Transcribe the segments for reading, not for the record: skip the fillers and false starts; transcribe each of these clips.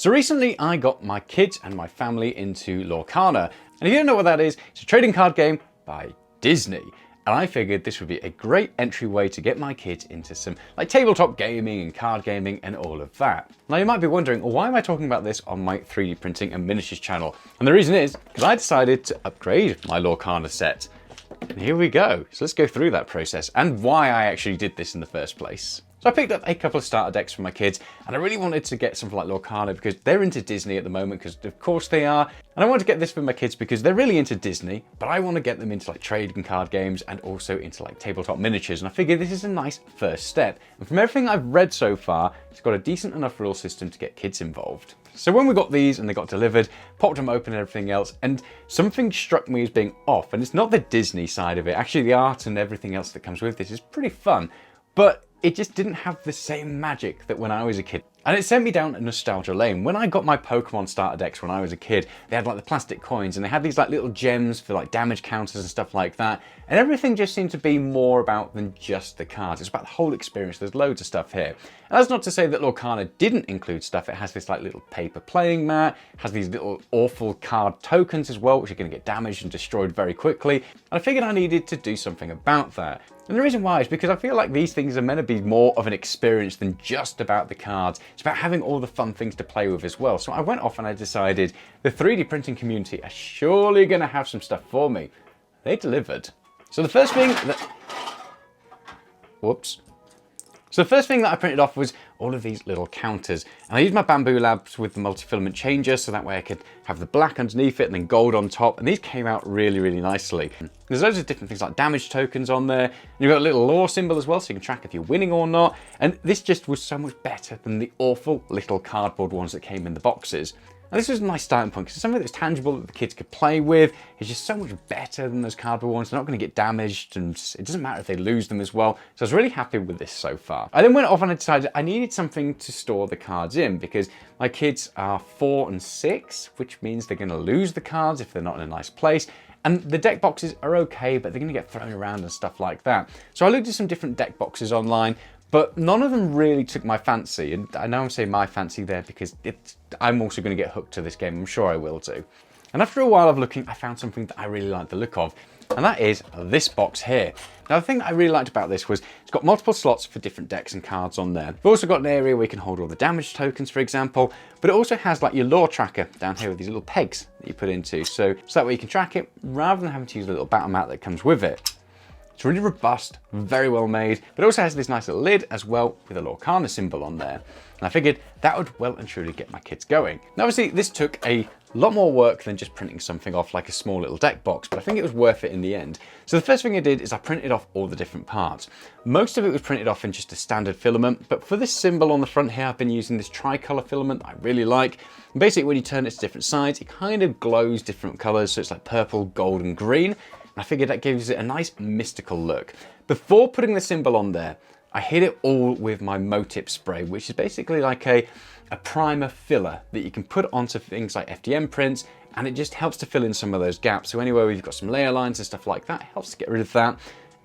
So recently I got my kids and my family into Lorcana. And if you don't know what that is, it's a trading card game by Disney. And I figured this would be a great entryway to get my kids into some like tabletop gaming and card gaming and all of that. Now you might be wondering, well, why am I talking about this on my 3D printing and miniatures channel? And the reason is because I decided to upgrade my Lorcana set. And here we go. So let's go through that process and why I actually did this in the first place. So I picked up a couple of starter decks for my kids, and I really wanted to get something like Lorcana because they're into Disney at the moment, because of course they are. And I wanted to get this for my kids because they're really into Disney, but I want to get them into like trading card games and also into like tabletop miniatures. And I figured this is a nice first step. And from everything I've read so far, it's got a decent enough rule system to get kids involved. So when we got these and they got delivered, popped them open and everything else, and something struck me as being off. And it's not the Disney side of it. Actually, the art and everything else that comes with this is pretty fun, but it just didn't have the same magic that when I was a kid. And it sent me down a nostalgia lane. When I got my Pokemon starter decks when I was a kid, they had like the plastic coins and they had these like little gems for like damage counters and stuff like that. And everything just seemed to be more about than just the cards. It's about the whole experience. There's loads of stuff here. And that's not to say that Lorcana didn't include stuff. It has this like little paper playing mat, has these little awful card tokens as well, which are going to get damaged and destroyed very quickly. And I figured I needed to do something about that. And the reason why is because I feel like these things are meant to be more of an experience than just about the cards. It's about having all the fun things to play with as well. So I went off and I decided the 3D printing community are surely going to have some stuff for me. They delivered. So the first thing that... Whoops. So the first thing that I printed off was all of these little counters. And I used my Bamboo Labs with the multi-filament changer, so that way I could have the black underneath it and then gold on top. And these came out really, really nicely. There's loads of different things like damage tokens on there. And you've got a little lore symbol as well, so you can track if you're winning or not. And this just was so much better than the awful little cardboard ones that came in the boxes. And this was a nice starting point because something that's tangible that the kids could play with is just so much better than those cardboard ones. They're not going to get damaged, and it doesn't matter if they lose them as well. So I was really happy with this so far. I then went off and I decided I needed something to store the cards in because my kids are 4 and 6, which means they're going to lose the cards if they're not in a nice place. And the deck boxes are okay, but they're going to get thrown around and stuff like that. So I looked at some different deck boxes online, but none of them really took my fancy. And I know I'm saying my fancy there because I'm also going to get hooked to this game. I'm sure I will too. And after a while of looking, I found something that I really like the look of. And that is this box here. Now, the thing that I really liked about this was it's got multiple slots for different decks and cards on there. We've also got an area where you can hold all the damage tokens, for example, but it also has like your lore tracker down here with these little pegs that you put into. So that way you can track it rather than having to use the little battle mat that comes with it. It's really robust, very well made, but it also has this nice little lid as well with a Lorcana symbol on there. And I figured that would well and truly get my kids going. Now, obviously, this took a lot more work than just printing something off like a small little deck box, but I think it was worth it in the end. So the first thing I did is I printed off all the different parts. Most of it was printed off in just a standard filament, but for this symbol on the front here, I've been using this tricolor filament I really like. And basically, when you turn it to different sides, it kind of glows different colors. So it's like purple, gold, and green. I figured that gives it a nice mystical look. Before putting the symbol on there, I hit it all with my Motip spray, which is basically like a primer filler that you can put onto things like FDM prints, and it just helps to fill in some of those gaps. So anywhere where you've got some layer lines and stuff like that, it helps to get rid of that.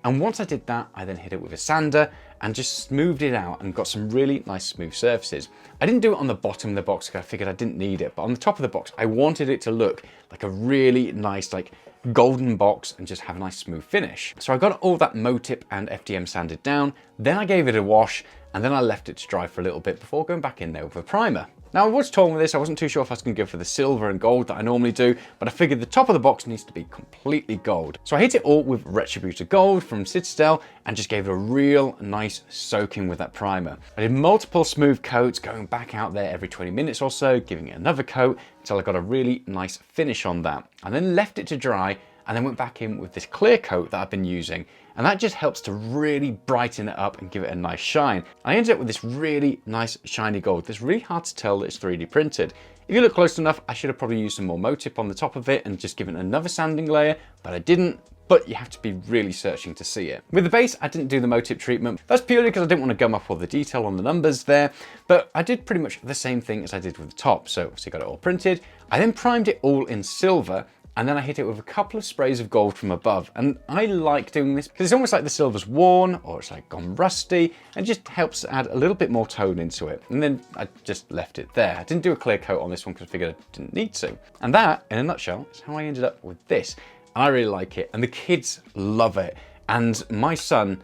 And once I did that, I then hit it with a sander and just smoothed it out and got some really nice smooth surfaces. I didn't do it on the bottom of the box because I figured I didn't need it, but on the top of the box, I wanted it to look like a really nice, like golden box and just have a nice smooth finish. So I got all that Motip and FDM sanded down, then I gave it a wash, and then I left it to dry for a little bit before going back in there with a primer. Now, I was told with this, I wasn't too sure if I was going to go for the silver and gold that I normally do, but I figured the top of the box needs to be completely gold. So I hit it all with Retributor Gold from Citadel and just gave it a real nice soaking with that primer. I did multiple smooth coats, going back out there every 20 minutes or so, giving it another coat until I got a really nice finish on that. I then left it to dry and then went back in with this clear coat that I've been using. And that just helps to really brighten it up and give it a nice shine. I ended up with this really nice shiny gold that's really hard to tell that it's 3D printed. If you look close enough, I should have probably used some more Motip on the top of it and just given another sanding layer, but I didn't. But you have to be really searching to see it. With the base, I didn't do the Motip treatment. That's purely because I didn't want to gum up all the detail on the numbers there, but I did pretty much the same thing as I did with the top. So obviously got it all printed. I then primed it all in silver, and then I hit it with a couple of sprays of gold from above. And I like doing this because it's almost like the silver's worn or it's like gone rusty, and just helps add a little bit more tone into it. And then I just left it there. I didn't do a clear coat on this one because I figured I didn't need to. And that, in a nutshell, is how I ended up with this. I really like it, and the kids love it. And my son,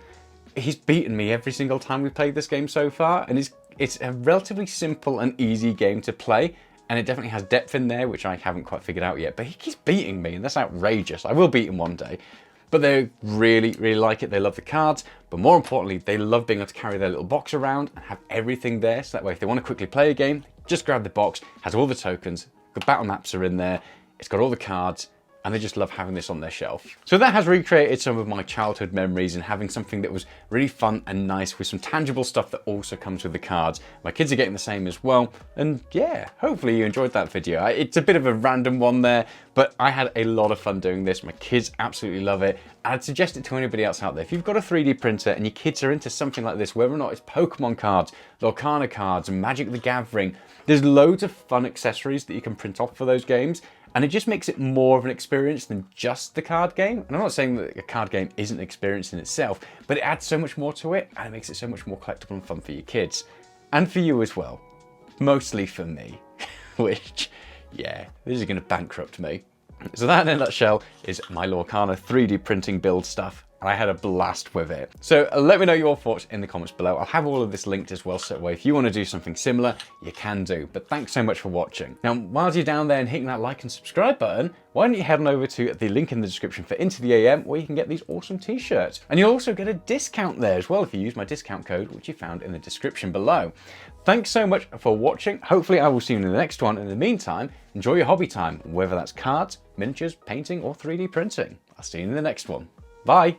he's beaten me every single time we've played this game so far, and it's a relatively simple and easy game to play. And it definitely has depth in there, which I haven't quite figured out yet. But he keeps beating me, and that's outrageous. I will beat him one day. But they really, really like it. They love the cards. But more importantly, they love being able to carry their little box around and have everything there. So that way, if they want to quickly play a game, just grab the box, has all the tokens, the battle maps are in there, it's got all the cards, and they just love having this on their shelf. So that has recreated some of my childhood memories and having something that was really fun and nice with some tangible stuff that also comes with the cards. My kids are getting the same as well. And yeah, hopefully you enjoyed that video. It's a bit of a random one there, but I had a lot of fun doing this. My kids absolutely love it. I'd suggest it to anybody else out there. If you've got a 3D printer and your kids are into something like this, whether or not it's Pokemon cards, Lorcana cards, Magic the Gathering, there's loads of fun accessories that you can print off for those games. And it just makes it more of an experience than just the card game. And I'm not saying that a card game isn't an experience in itself, but it adds so much more to it, and it makes it so much more collectible and fun for your kids. And for you as well. Mostly for me. Which, yeah, this is going to bankrupt me. So that in a nutshell is my Lorcana 3D printing build stuff. And I had a blast with it. So let me know your thoughts in the comments below. I'll have all of this linked as well, so that way if you want to do something similar, you can do. But thanks so much for watching. Now, while you're down there and hitting that like and subscribe button, why don't you head on over to the link in the description for Into the AM, where you can get these awesome t-shirts. And you'll also get a discount there as well if you use my discount code, which you found in the description below. Thanks so much for watching. Hopefully I will see you in the next one. In the meantime, enjoy your hobby time, whether that's cards, miniatures, painting, or 3D printing. I'll see you in the next one. Bye.